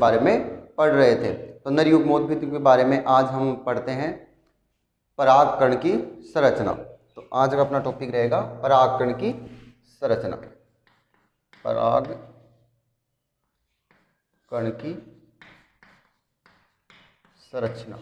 बारे में पढ़ रहे थे। तो नर युग्मोद्भिद के बारे में आज हम पढ़ते हैं परागकण की संरचना। तो आज का अपना टॉपिक रहेगा परागकण की संरचना, परागकण की संरचना।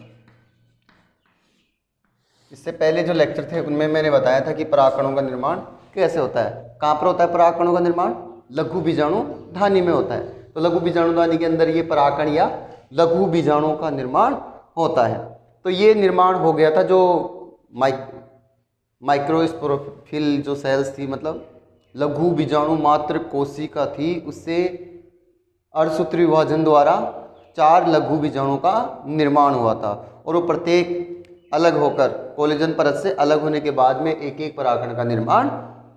इससे पहले जो लेक्चर थे उनमें मैंने बताया था कि परागकणों का निर्माण कैसे होता है। कहाँ पर होता है परागकणों का निर्माण? लघु बीजाणु धानी में होता है। तो लघु बीजाणु धानी के अंदर ये परागकण या लघु बीजाणुओं का निर्माण होता है। तो ये निर्माण हो गया था जो माइक्रोस्पोरोफिल जो सेल्स थी, मतलब लघु बीजाणु मात्र कोशिका थी, उससे अर्धसूत्री विभाजन द्वारा 4 लघु बीजाणुओं का निर्माण हुआ था और वो प्रत्येक अलग होकर कोलेजन परत से अलग होने के बाद में एक एक परागकण का निर्माण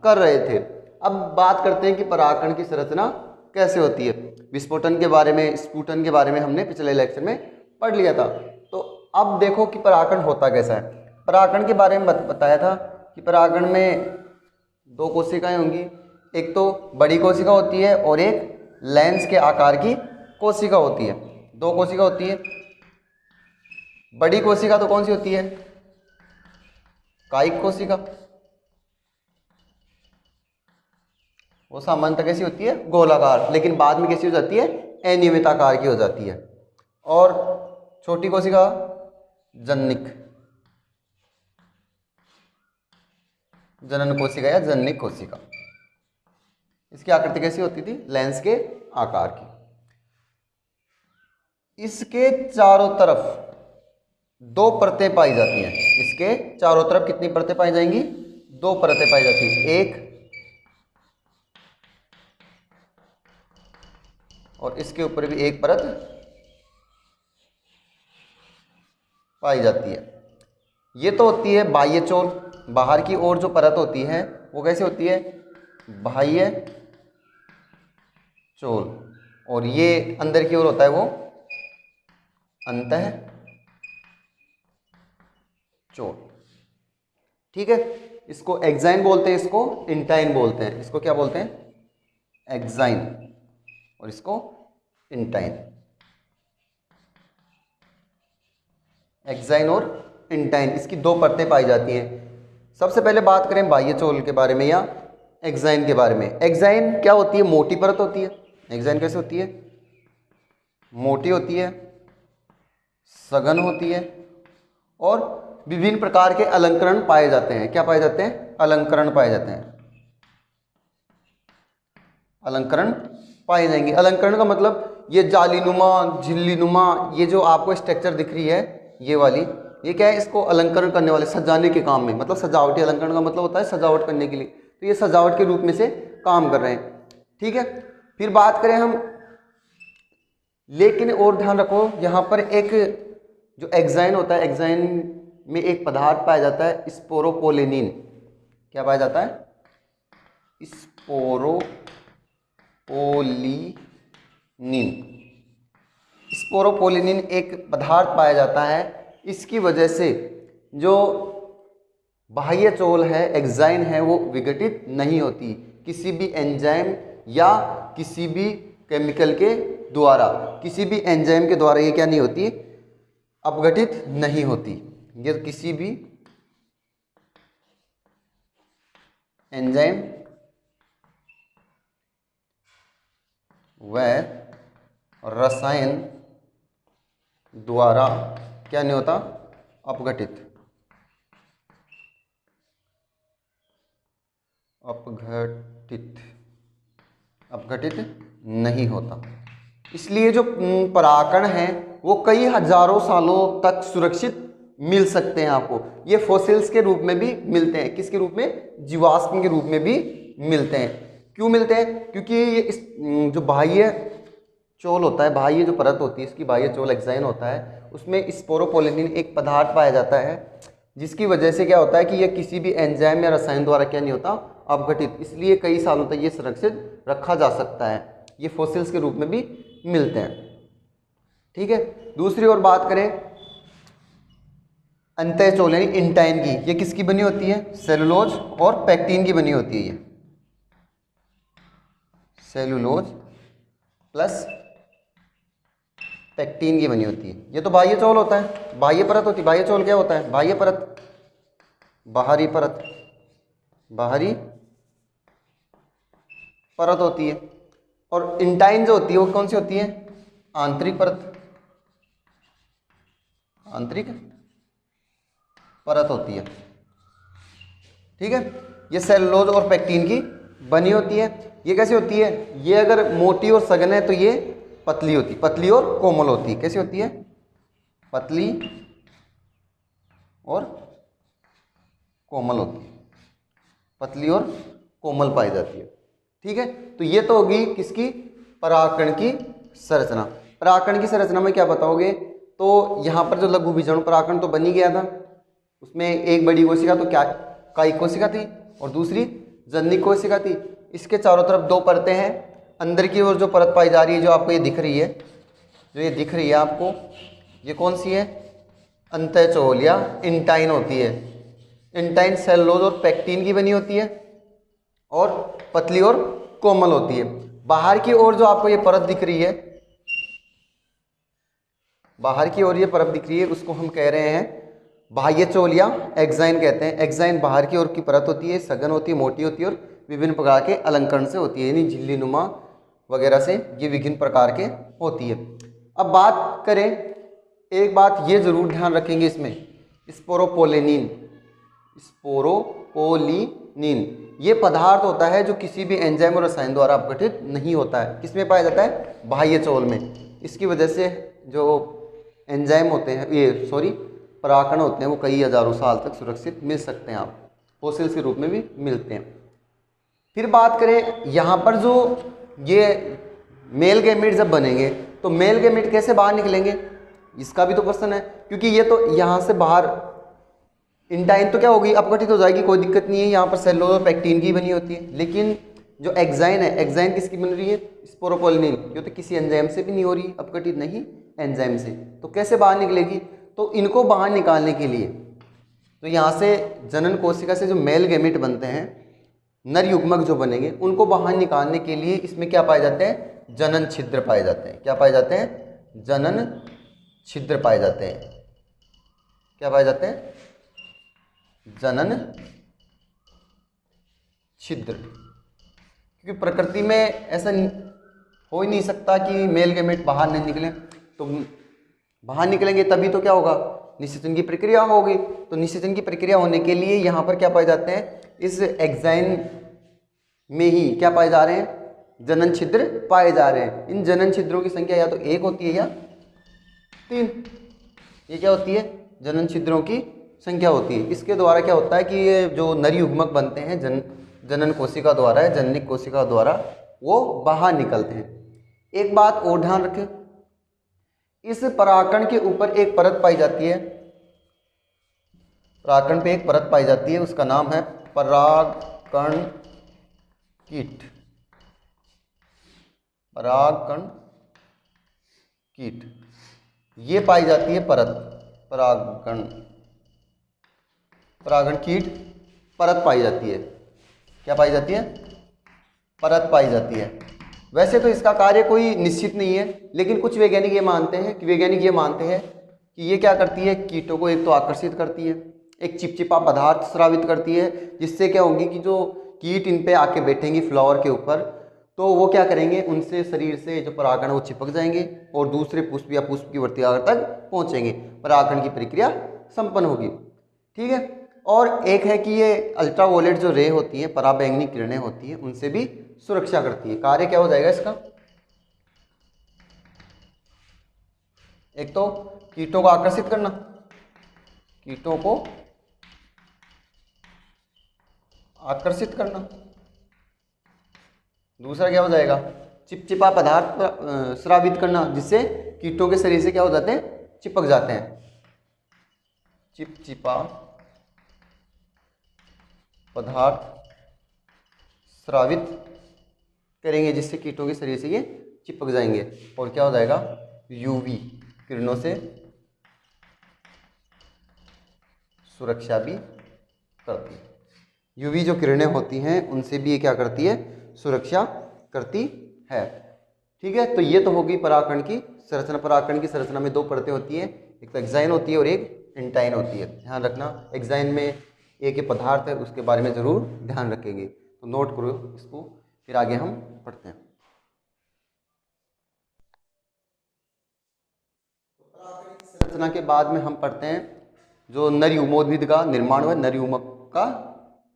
कर रहे थे। अब बात करते हैं कि परागकण की संरचना कैसे होती है। विस्फोटन के बारे में, स्फुटन के बारे में हमने पिछले लेक्चर में पढ़ लिया था। तो अब देखो कि परागकण होता कैसा है। परागकण के बारे में बताया था कि परागकण में 2 कोशिकाएं होंगी, एक तो बड़ी कोशिका होती है और एक लेंस के आकार की कोशिका होती है। 2 कोशिका होती है। बड़ी कोशिका तो कौन सी होती है? कायिक कोशिका। वो सामान्यतः कैसी होती है? गोलाकार, लेकिन बाद में कैसी हो जाती है? अनियमित आकार की हो जाती है। और छोटी कोशिका जननिक, जनन कोशिका या जननिक कोशिका। इसकी आकृति कैसी होती थी? लेंस के आकार की। इसके चारों तरफ 2 परतें पाई जाती हैं। इसके चारों तरफ कितनी परतें पाई जाएंगी? 2 परतें पाई जाती हैं, एक और इसके ऊपर भी एक परत पाई जाती है। ये तो होती है बाह्य चोल। बाहर की ओर जो परत होती है वो कैसे होती है? बाह्य चोल। और ये अंदर की ओर होता है वो अंतः चोल। ठीक है, इसको एक्साइन बोलते हैं, इसको इंटाइन बोलते हैं। इसको क्या बोलते हैं? एक्साइन, और इसको इंटाइन। एक्साइन और इंटाइन, इसकी 2 परतें पाई जाती हैं। सबसे पहले बात करें बाह्य चोल के बारे में या एक्साइन के बारे में। एक्साइन क्या होती है? मोटी परत होती है। एक्साइन कैसे होती है? मोटी होती है, सघन होती है और विभिन्न प्रकार के अलंकरण पाए जाते हैं। क्या पाए जाते हैं? अलंकरण पाए जाते हैं। अलंकरण पाए जाएंगे। अलंकरण का मतलब ये जालीनुमा, झिल्लीनुमा, ये जो आपको स्ट्रक्चर दिख रही है ये वाली, ये क्या है? इसको अलंकरण करने वाले, सजाने के काम में, मतलब सजावटी। अलंकरण का मतलब होता है सजावट करने के लिए। तो ये सजावट के रूप में से काम कर रहे हैं। ठीक है, फिर बात करें हम, लेकिन और ध्यान रखो यहाँ पर एक जो एक्साइन होता है, एक्साइन में एक पदार्थ पाया जाता है स्पोरोपोलिनिन। क्या पाया जाता है? स्पोरोपोलिनिन। स्पोरोपोलिनिन एक पदार्थ पाया जाता है। इसकी वजह से जो बाह्य चोल है, एक्साइन है, वो विघटित नहीं होती किसी भी एंजाइम या किसी भी केमिकल के द्वारा। किसी भी एंजाइम के द्वारा ये क्या नहीं होती? अपघटित नहीं होती। ये किसी भी एंजाइम व रसायन द्वारा क्या नहीं होता? अपघटित नहीं होता। इसलिए जो परागकण है वो कई हजारों सालों तक सुरक्षित मिल सकते हैं आपको। ये फॉसिल्स के रूप में भी मिलते हैं। किसके रूप में? जीवाश्म के रूप में भी मिलते हैं। क्यों मिलते हैं? क्योंकि ये इस जो बाह्य चोल होता है, बाह्य जो परत होती है, इसकी बाह्य चोल एक्साइन होता है, उसमें स्पोरोपोलिनिन एक पदार्थ पाया जाता है जिसकी वजह से क्या होता है कि ये किसी भी एंजाइम या रसायन द्वारा क्या नहीं होता? अपघटित। इसलिए कई सालों तक ये सुरक्षित रखा जा सकता है। ये फॉसिल्स के रूप में भी मिलते हैं। ठीक है, दूसरी ओर बात करें अंतःचोल यानी इंटाइन की, ये किसकी बनी होती है? सेलुलोज और पैक्टीन की बनी होती है। ये सेलुलोज प्लस पेक्टिन की बनी होती है। ये तो बाह्य चोल होता है, बाह्य परत होती है। बाह्य चोल क्या होता है? बाह्य परत, बाहरी परत, बाहरी परत होती है। और इंटाइन जो होती है वो कौन सी होती है? आंतरिक परत, आंतरिक परत होती है। ठीक है, ये सेलुलोज और पेक्टिन की बनी होती है। ये कैसी होती है? ये अगर मोटी और सघन है तो ये पतली होती है, पतली और कोमल होती है। कैसी होती है? पतली और कोमल होती है, पतली और कोमल पाई जाती है। ठीक है, तो ये तो होगी किसकी? परागकण की संरचना। परागकण की संरचना में क्या बताओगे? तो यहाँ पर जो लघु बीजाणु परागकण तो बन ही गया था, उसमें एक बड़ी कोशिका तो क्या कायिक कोशिका थी और दूसरी जननिक कोशिका थी। इसके चारों तरफ दो परतें हैं। अंदर की ओर जो परत पाई जा रही है, जो आपको ये दिख रही है, जो ये दिख रही है आपको, ये कौन सी है? अंतःचोल या इंटाइन होती है। इंटाइन सेलुलोज और पेक्टिन की बनी होती है और पतली और कोमल होती है। बाहर की ओर जो आपको ये परत दिख रही है, बाहर की ओर ये परत दिख रही है, उसको हम कह रहे हैं बाह्य चोल या एक्साइन कहते हैं। एक्साइन बाहर की ओर की परत होती है, सघन होती है, मोटी होती है और विभिन्न प्रकार के अलंकरण से होती है, यानी झिल्ली नुमा वगैरह से ये विभिन्न प्रकार के होती है। अब बात करें, एक बात ये जरूर ध्यान रखेंगे इसमें, स्पोरोपोलिनिन, स्पोरोपोलिनिन ये पदार्थ होता है जो किसी भी एंजाइम और रसायन द्वारा अपघटित नहीं होता है। किसमें पाया जाता है? बाह्य चोल में। इसकी वजह से जो एंजाइम होते हैं, ये सॉरी परागकण होते हैं, वो कई हजारों साल तक सुरक्षित मिल सकते हैं, आप फॉसिल्स के रूप में भी मिलते हैं। फिर बात करें यहाँ पर, जो ये मेल गैमेट जब बनेंगे तो मेल गैमेट कैसे बाहर निकलेंगे, इसका भी तो प्रश्न है। क्योंकि ये तो यहाँ से बाहर इंटाइन तो क्या होगी? अपघटित हो जाएगी, कोई दिक्कत नहीं है। यहाँ पर सेलुलोज और पेक्टिन की बनी होती है। लेकिन जो एक्साइन है, एक्साइन किसकी बन रही है? स्पोरोपोलिनिन। ये तो किसी एंजाइम से भी नहीं हो रही अपघटित, नहीं एंजाइम से, तो कैसे बाहर निकलेगी? तो इनको बाहर निकालने के लिए, तो यहाँ से जनन कोशिका से जो मेल गैमेट बनते हैं, नर युग्मक जो बनेंगे, उनको बाहर निकालने के लिए इसमें क्या पाए जाते हैं? जनन छिद्र पाए जाते हैं। क्या पाए जाते हैं? जनन छिद्र पाए जाते हैं। क्या पाए जाते हैं? जनन छिद्र। क्योंकि प्रकृति में ऐसा हो ही नहीं सकता कि मेल गैमेट बाहर नहीं निकले, तो बाहर निकलेंगे तभी तो क्या होगा? निषेचन की प्रक्रिया होगी। तो निषेचन की प्रक्रिया होने के लिए यहाँ पर क्या पाए जाते हैं? इस एक्साइन में ही क्या पाए जा रहे हैं? जनन छिद्र पाए जा रहे हैं। इन जनन छिद्रों की संख्या या तो 1 होती है या 3। ये क्या होती है? जनन छिद्रों की संख्या होती है। इसके द्वारा क्या होता है कि ये जो नर युग्मक बनते हैं जनन कोशिका द्वारा या जननिक कोशिका द्वारा, वो बाहर निकलते हैं। एक बात और ध्यान रखें, इस परागकण के ऊपर एक परत पाई जाती है, परागकण पे एक परत पाई जाती है, उसका नाम है परागकण कीट। परागकण कीट ये पाई जाती है परत, परागकण कीट परत पाई जाती है। क्या पाई जाती है? परत पाई जाती है। वैसे तो इसका कार्य कोई निश्चित नहीं है, लेकिन कुछ वैज्ञानिक ये मानते हैं कि ये क्या करती है? कीटों को एक तो आकर्षित करती है, एक चिपचिपा पदार्थ स्रावित करती है, जिससे क्या होगी कि जो कीट इन पे आके बैठेंगी फ्लावर के ऊपर, तो वो क्या करेंगे? उनसे शरीर से जो परागकण वो चिपक जाएंगे और दूसरे पुष्प या पुष्प की वर्तिका तक पहुंचेंगे, परागकण की प्रक्रिया संपन्न होगी। ठीक है। और एक है कि ये अल्ट्रावायलेट जो रे होती है, पराबैंगनी किरणें होती हैं, उनसे भी सुरक्षा करती है। कार्य क्या हो जाएगा इसका? एक तो कीटों को आकर्षित करना, कीटों को आकर्षित करना। दूसरा क्या हो जाएगा? चिपचिपा पदार्थ स्रावित करना, जिससे कीटों के शरीर से क्या हो जाते हैं? चिपक जाते हैं। चिपचिपा पदार्थ स्रावित करेंगे, जिससे कीटों के शरीर से ये चिपक जाएंगे। और क्या हो जाएगा? यूवी किरणों से सुरक्षा भी करती है। यूवी जो किरणें होती हैं, उनसे भी ये क्या करती है? सुरक्षा करती है। ठीक है, तो ये तो होगी परागकण की संरचना। परागकण की संरचना में दो परतें होती हैं, एक तो एक्साइन होती है और एक इंटाइन होती है। ध्यान रखना, एक्साइन में एक ये पदार्थ है, उसके बारे में जरूर ध्यान रखेंगे, तो नोट करो इसको, फिर आगे हम पढ़ते हैं। परागकण की संरचना के बाद में हम पढ़ते हैं जो नर युग्मोद्भिद का निर्माण हुआ, नर युग्मक का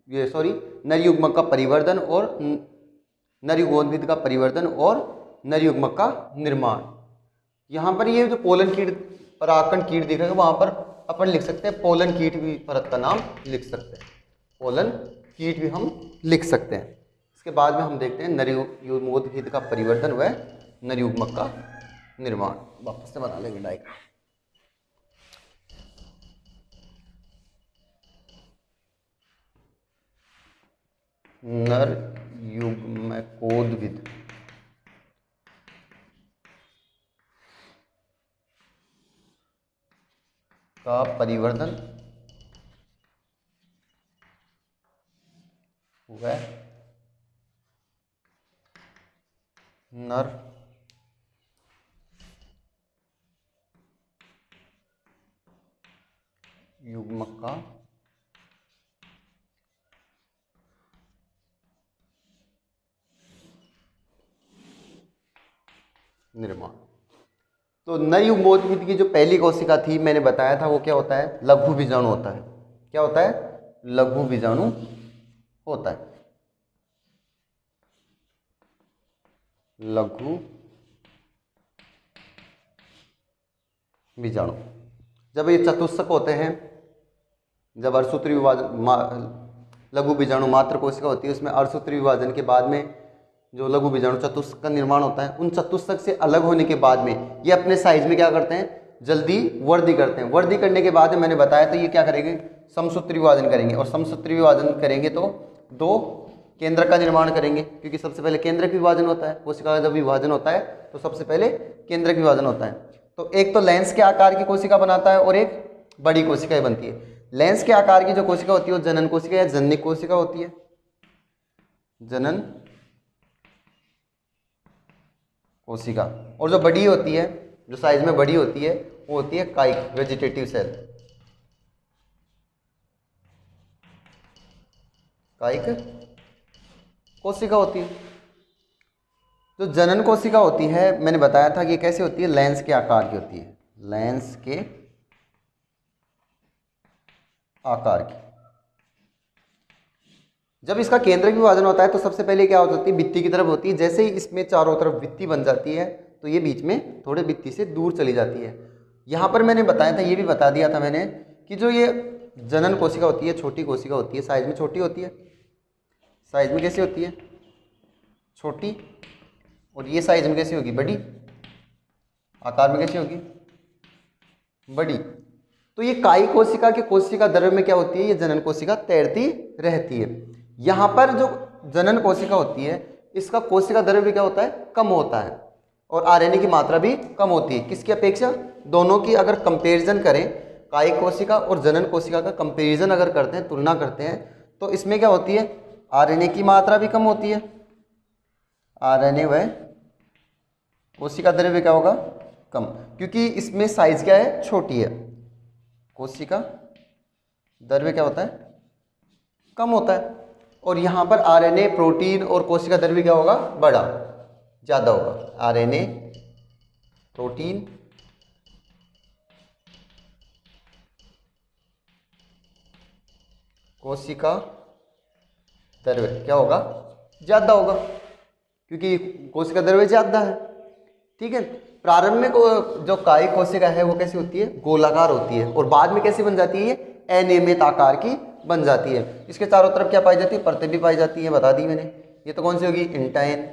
नर युग्मक का परिवर्धन और नर युग्मोद्भिद का परिवर्तन और नर युग्मक का निर्माण। यहाँ पर ये जो पोलन कीट, परागकण कीट दिख रहा है, वहां पर अपन लिख सकते हैं पोलन कीट भी, परत का नाम लिख सकते हैं, पोलन कीट भी हम लिख सकते हैं। इसके बाद में हम देखते हैं नर युग्मोद्भिद का परिवर्तन व नर युग्मक का निर्माण। वापस से बना लेंगे डायग्राम। नर युग्मकोद्भिद का परिवर्तन व नर युग्मक का निर्माण। तो नर युग्मोद्भिद की जो पहली कोशिका थी, मैंने बताया था, वो क्या होता है, लघु बीजाणु होता है। क्या होता है, लघु बीजाणु होता है। लघु बीजाणु जब ये चतुष्क होते हैं, जब अर्धसूत्री विभाजन, लघु बीजाणु मात्र कोशिका होती है, उसमें अर्धसूत्री विभाजन के बाद में जो लघु बीजाणु चतुष्क का निर्माण होता है, उन चतुष्क से अलग होने के बाद में ये अपने साइज में क्या करते हैं, जल्दी वृद्धि करते हैं। वृद्धि करने के बाद में मैंने बताया, तो ये क्या करेंगे, समसूत्री विभाजन करेंगे, और समसूत्री विभाजन करेंगे तो दो केंद्र का निर्माण करेंगे, क्योंकि सबसे पहले केंद्रक विभाजन होता है। कोशिका का जब विभाजन होता है तो सबसे पहले केंद्रक विभाजन होता है। तो एक तो लेंस के आकार की कोशिका बनाता है और एक बड़ी कोशिकाएं बनती है। लेंस के आकार की जो कोशिका होती है वो जनन कोशिका या जननिक कोशिका होती है, जनन कोशिका। और जो बड़ी होती है, जो साइज में बड़ी होती है, वो होती है कायिक, वेजिटेटिव सेल, कायिक कोशिका होती है। जो जनन कोशिका होती है, मैंने बताया था कि कैसे होती है, लेंस के आकार की होती है, लेंस के आकार की। जब इसका केंद्रक विभाजन होता है तो सबसे पहले क्या हो जाती है, भित्ति की तरफ होती है। जैसे ही इसमें चारों तरफ भित्ति बन जाती है तो ये बीच में थोड़े भित्ति से दूर चली जाती है। यहाँ पर मैंने बताया था, ये भी बता दिया था मैंने, कि जो ये जनन कोशिका होती है, छोटी कोशिका होती है, साइज में छोटी होती है। साइज में कैसी होती है, छोटी। और ये साइज में कैसी होगी, बड़ी। आकार में कैसी होगी, बड़ी। तो ये कायी कोशिका के कोशिका द्रव्य में क्या होती है, ये जनन कोशिका तैरती रहती है। यहाँ पर जो जनन कोशिका होती है, इसका कोशिका द्रव्य क्या होता है, कम होता है, और आरएनए की मात्रा भी कम होती है। किसकी अपेक्षा, दोनों की अगर कंपैरिजन करें, कायी कोशिका और जनन कोशिका का कंपैरिजन अगर करते हैं, तुलना करते हैं, तो इसमें क्या होती है, आरएनए की मात्रा भी कम होती है। आरएनए व कोशिका द्रव्य क्या होगा, कम, क्योंकि इसमें साइज क्या है, छोटी है। कोशिका द्रव्य क्या होता है, कम होता है। और यहाँ पर आरएनए, प्रोटीन और कोशिका द्रव्य क्या होगा, बड़ा, ज़्यादा होगा। आरएनए, प्रोटीन, कोशिका द्रव्य क्या होगा, ज़्यादा होगा, क्योंकि कोशिका द्रव्य ज़्यादा है। ठीक है। प्रारंभ में जो कायिक कोशिका है वो कैसी होती है, गोलाकार होती है, और बाद में कैसी बन जाती है, अनियमित आकार की बन जाती है। इसके चारों तरफ क्या पाई जाती है, परतें भी पाई जाती है, बता दी मैंने। ये तो कौन सी होगी, इंटाइन,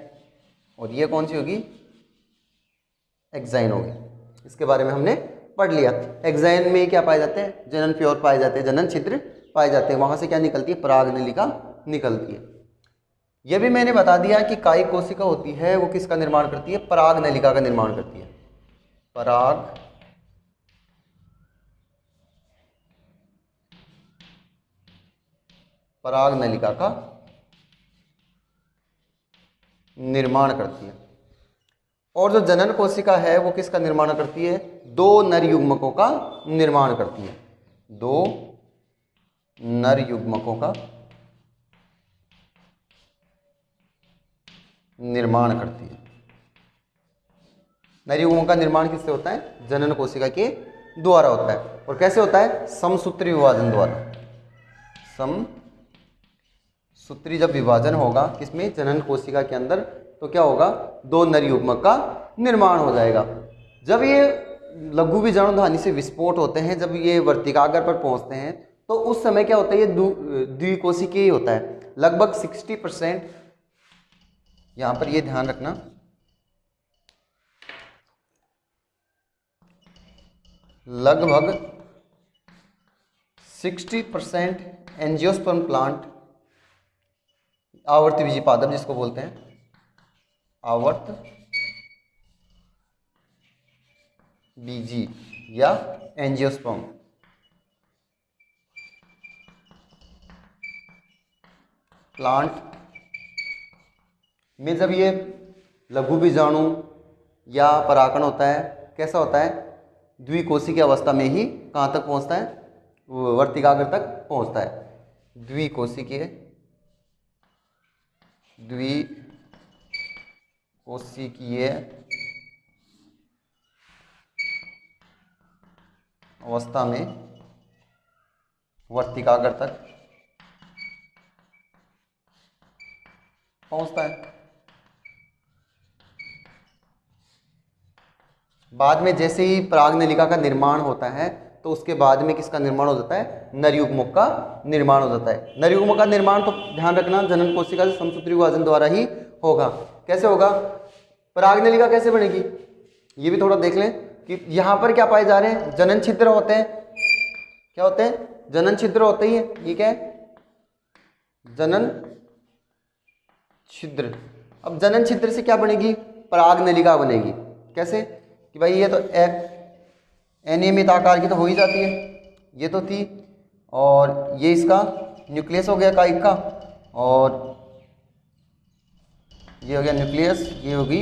और ये कौन सी होगी, एक्साइन होगी। इसके बारे में हमने पढ़ लिया। एक्साइन में क्या पाए जाते हैं, जनन फ्योर पाए जाते हैं, जनन छिद्र पाए जाते हैं। वहां से क्या निकलती है, परागनलिका निकलती है। यह भी मैंने बता दिया कि कायिक कोशिका होती है वो किसका निर्माण करती है, परागनलिका का निर्माण करती है। परागनलिका का निर्माण करती है। और जो जनन कोशिका है वो किसका निर्माण करती है? दो नर युग्मकों का निर्माण करती है, दो नर युग्मकों का निर्माण करती है। नर युग्मकों का निर्माण किससे होता है? जनन कोशिका के द्वारा होता है। और कैसे होता है? समसूत्री विभाजन द्वारा। समसूत्री जब विभाजन होगा किसमें? जनन कोशिका के अंदर, तो क्या होगा? दो नर युग्मक का निर्माण हो जाएगा। जब ये लघु बीजाणुधानी से विस्फोट होते हैं, जब ये वर्तिकाग्र पर पहुंचते हैं, तो उस समय क्या होता है? ये द्विकोशिकीय होता है। लगभग 60%, यहां पर ये ध्यान रखना, लगभग 60% एंजियोस्पर्म प्लांट, आवर्त बीजी पादप जिसको बोलते हैं, आवर्त बीजी या एंजियोस्पर्म, प्लांट में जब ये लघु बीजाणु या परागण होता है, कैसा होता है? द्विकोशिकीय अवस्था में ही कहाँ तक पहुँचता है? वर्तिकाग्र तक पहुँचता है। द्विकोशिकीय अवस्था में वर्तिकाग्र तक पहुंचता है। बाद में जैसे ही परागनलिका का निर्माण होता है, तो उसके बाद में किसका निर्माण हो जाता है? नर युग्मक का निर्माण हो जाता है। नर युग्मक का निर्माण तो ध्यान रखना जनन कोशिका से समसूत्री विभाजन द्वारा ही होगा। कैसे होगा? परागनलिका कैसे बनेगी ये भी थोड़ा देख लें कि यहाँ पर क्या पाए जा रहे हैं? जनन छिद्र होते हैं। क्या होते हैं? जनन छिद्र होते ही है। ये क्या है? जनन छिद्र। अब जनन छिद्र से क्या बनेगी? परागनलिका बनेगी। कैसे? कि भाई ये तो अनियमित आकार की तो हो ही जाती है, ये तो थी, और ये इसका न्यूक्लियस हो गया काइक का, और ये हो गया न्यूक्लियस, ये होगी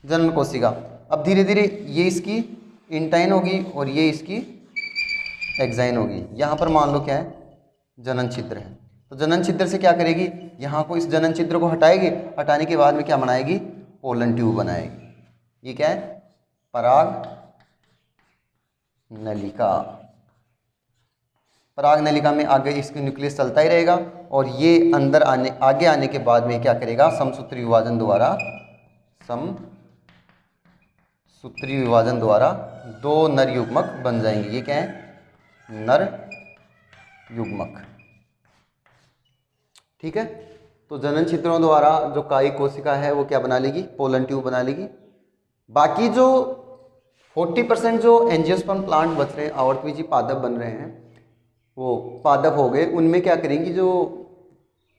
जनन कोशिका। अब धीरे धीरे ये इसकी इंटाइन होगी और ये इसकी एक्साइन होगी। यहाँ पर मान लो क्या है? जनन छिद्र है। तो जनन छिद्र से क्या करेगी? यहाँ को, इस जनन छिद्र को हटाएगी, हटाने के बाद में क्या बनाएगी? पोलन ट्यूब बनाएगी। ये क्या है? पराग नलिका। पराग नलिका में आगे इसका न्यूक्लियस चलता ही रहेगा, और ये अंदर आगे आने के बाद में क्या करेगा? समसूत्री विभाजन द्वारा दो नर युग्मक बन जाएंगे। ये क्या है? नर युग्मक। ठीक है। तो जनन छिद्रों द्वारा जो कायिक कोशिका है वो क्या बना लेगी? पोलन ट्यूब बना लेगी। बाकी जो 40% जो एंजियोस्पर्म प्लांट बच रहे हैं, आवर्तबीजी पादप बन रहे हैं, वो पादप हो गए, उनमें क्या करेंगी? जो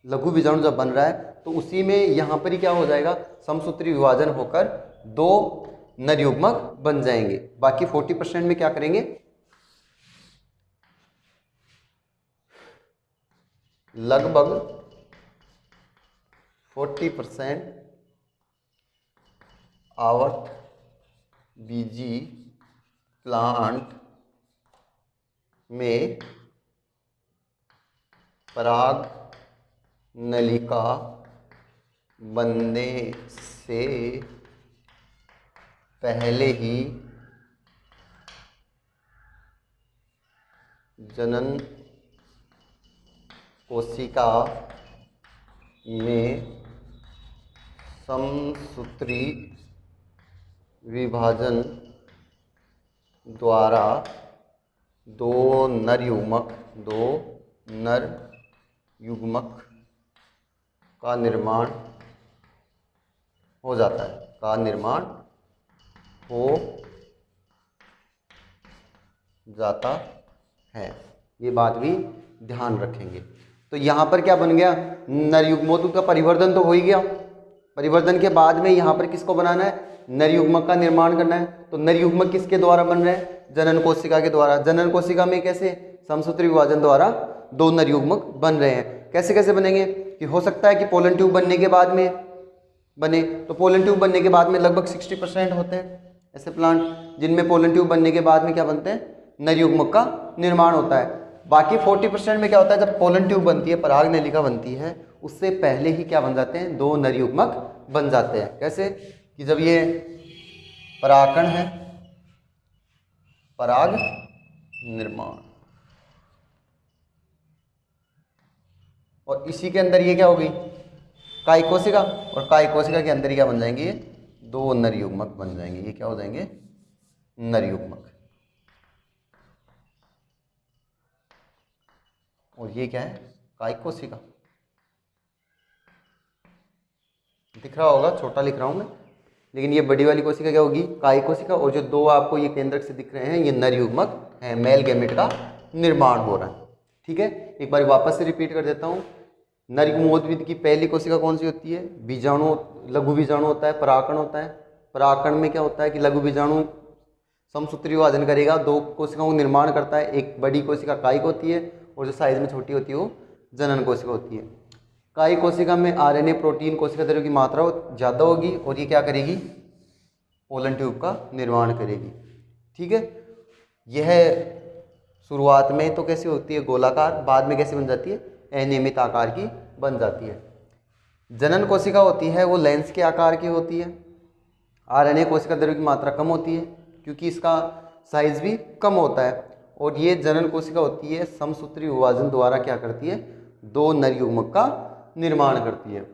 लघु बीजाणु जब बन रहा है तो उसी में यहाँ पर ही क्या हो जाएगा? समसूत्री विभाजन होकर दो नर युग्मक बन जाएंगे। बाकी 40% में क्या करेंगे? लगभग 40% आवर्त बीजी प्लांट में पराग नलिका बनने से पहले ही जनन कोशिका में समसूत्री विभाजन द्वारा दो नर युग्मक का निर्माण हो जाता है, ये बात भी ध्यान रखेंगे। तो यहाँ पर क्या बन गया? नर युग्मकों का परिवर्धन तो हो ही गया। परिवर्धन के बाद में यहाँ पर किसको बनाना है? नर युग्मक का निर्माण करना है। तो नर युग्मक किसके द्वारा बन रहे हैं? जनन कोशिका के द्वारा। जनन कोशिका में कैसे? समसूत्री विभाजन द्वारा दो नर युग्मक बन रहे हैं। कैसे कैसे बनेंगे? कि हो सकता है कि पोलन ट्यूब बनने के बाद में बने। तो पोलन ट्यूब बनने के बाद में लगभग 60% होते हैं ऐसे प्लांट जिनमें पोलन ट्यूब बनने के बाद में क्या बनते हैं, नर युग्मक का निर्माण होता है। बाकी 40% में क्या होता है, जब पोलन ट्यूब बनती है, पराग नलिका बनती है, उससे पहले ही क्या बन जाते हैं, 2 नर युग्मक बन जाते हैं। कैसे कि जब ये परागकण है, पराग निर्माण, और इसी के अंदर ये क्या होगी, कायिक कोशिका, और कायिक कोशिका के अंदर ही क्या बन जाएंगे, ये 2 नर युग्मक बन जाएंगे। ये क्या हो जाएंगे, नर युग्मक। और ये क्या है, कायिक कोशिका। दिख रहा होगा, छोटा लिख रहा हूं मैं, लेकिन ये बड़ी वाली कोशिका क्या होगी, कायिक कोशिका। और जो 2 आपको ये केंद्रक से दिख रहे हैं, ये नर युग्मक है, मेल गैमेट का निर्माण हो रहा है। ठीक है, एक बार वापस से रिपीट कर देता हूँ। नर युग्मोद्भिद की पहली कोशिका कौन सी होती है, बीजाणु, लघु बीजाणु होता है, परागकण होता है। परागकण में क्या होता है कि लघु बीजाणु समसूत्री विभाजन करेगा, 2 कोशिकाओं का निर्माण करता है। एक बड़ी कोशिका कायिक होती है, और जो साइज में छोटी होती है वो जनन कोशिका होती है। कायिक कोशिका में आरएनए, प्रोटीन, कोशिका द्रव्य की मात्रा ज़्यादा होगी, और ये क्या करेगी, पोलन ट्यूब का निर्माण करेगी। ठीक है, यह शुरुआत में तो कैसी होती है, गोलाकार, बाद में कैसे बन जाती है, अनियमित आकार की बन जाती है। जनन कोशिका होती है वो लेंस के आकार की होती है। आरएनए कोशिका द्रव्य की मात्रा कम होती है क्योंकि इसका साइज भी कम होता है। और ये जनन कोशिका होती है समसूत्री विभाजन द्वारा क्या करती है, 2 नर युग्मक का निर्माण करती है।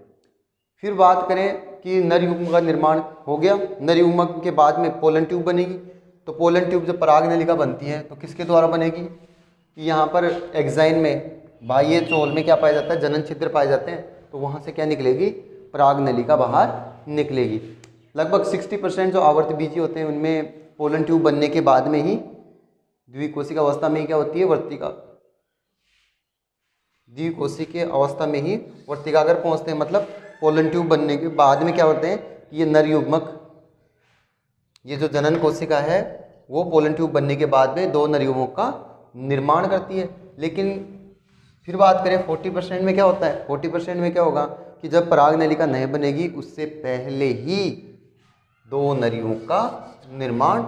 फिर बात करें कि नर युग्मक का निर्माण हो गया, नर युग्मक के बाद में पोलन ट्यूब बनेगी। तो पोलन ट्यूब जब पराग नलिका बनती है तो किसके द्वारा बनेगी, कि यहाँ पर एक्साइन में, बाह्य चोल में क्या पाया जाता है, जनन छिद्र पाए जाते हैं। तो वहाँ से क्या निकलेगी, पराग नलिका बाहर निकलेगी। लगभग 60% जो आवर्त बीजी होते हैं उनमें पोलन ट्यूब बनने के बाद में ही द्विकोशिका अवस्था में क्या होती है, वर्तिका, द्विकोशिकीय अवस्था में ही वर्तिकाग्र पहुँचते हैं। मतलब पोलन ट्यूब बनने के बाद में क्या होते हैं कि ये नर युग्मक, ये जो जनन कोशिका है वो पोलन ट्यूब बनने के बाद में 2 नर युग्मक का निर्माण करती है। लेकिन फिर बात करें 40% में क्या होता है, 40% में क्या होगा कि जब पराग नलिका नहीं बनेगी उससे पहले ही 2 नर युग्मक का निर्माण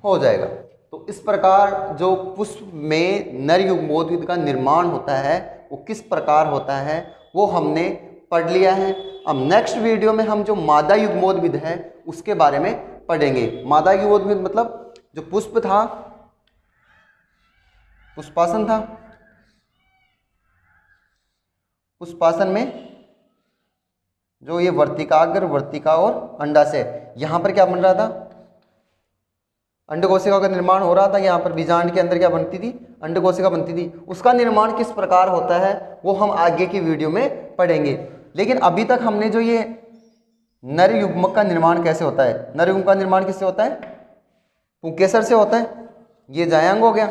हो जाएगा। तो इस प्रकार जो पुष्प में नर युग्मोद्भिद का निर्माण होता है वो किस प्रकार होता है वो हमने पढ़ लिया है। अब नेक्स्ट वीडियो में हम जो मादा युग्मोद्भिद है उसके बारे में पढ़ेंगे। मादा युग्मोद्भिद मतलब जो पुष्प था, पुष्पासन था, पुष्पासन में जो ये वर्तिकाग्र, वर्तिका और अंडाशय, यहाँ पर क्या बन रहा था, अंडकोशिका का निर्माण हो रहा था। यहाँ पर बीजांड के अंदर क्या बनती थी, अंडकोशिका बनती थी। उसका निर्माण किस प्रकार होता है वो हम आगे की वीडियो में पढ़ेंगे। लेकिन अभी तक हमने जो ये नर युग्मक का निर्माण कैसे होता है, नर युग्मक का निर्माण किससे होता है, पुंकेसर से होता है। ये जायांग हो गया,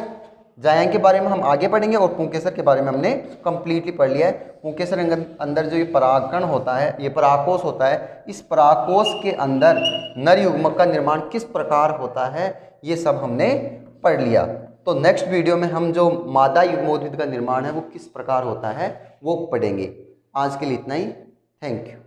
जायांग के बारे में हम आगे पढ़ेंगे, और पुंकेसर के बारे में हमने कंप्लीटली पढ़ लिया है। पुंकेसर अंदर जो ये परागकण होता है, ये परागकोश होता है, इस परागकोश के अंदर नर युग्मक का निर्माण किस प्रकार होता है ये सब हमने पढ़ लिया। तो नेक्स्ट वीडियो में हम जो मादा युग्मोद्भिद का निर्माण है वो किस प्रकार होता है वो पढ़ेंगे। आज के लिए इतना ही, थैंक यू।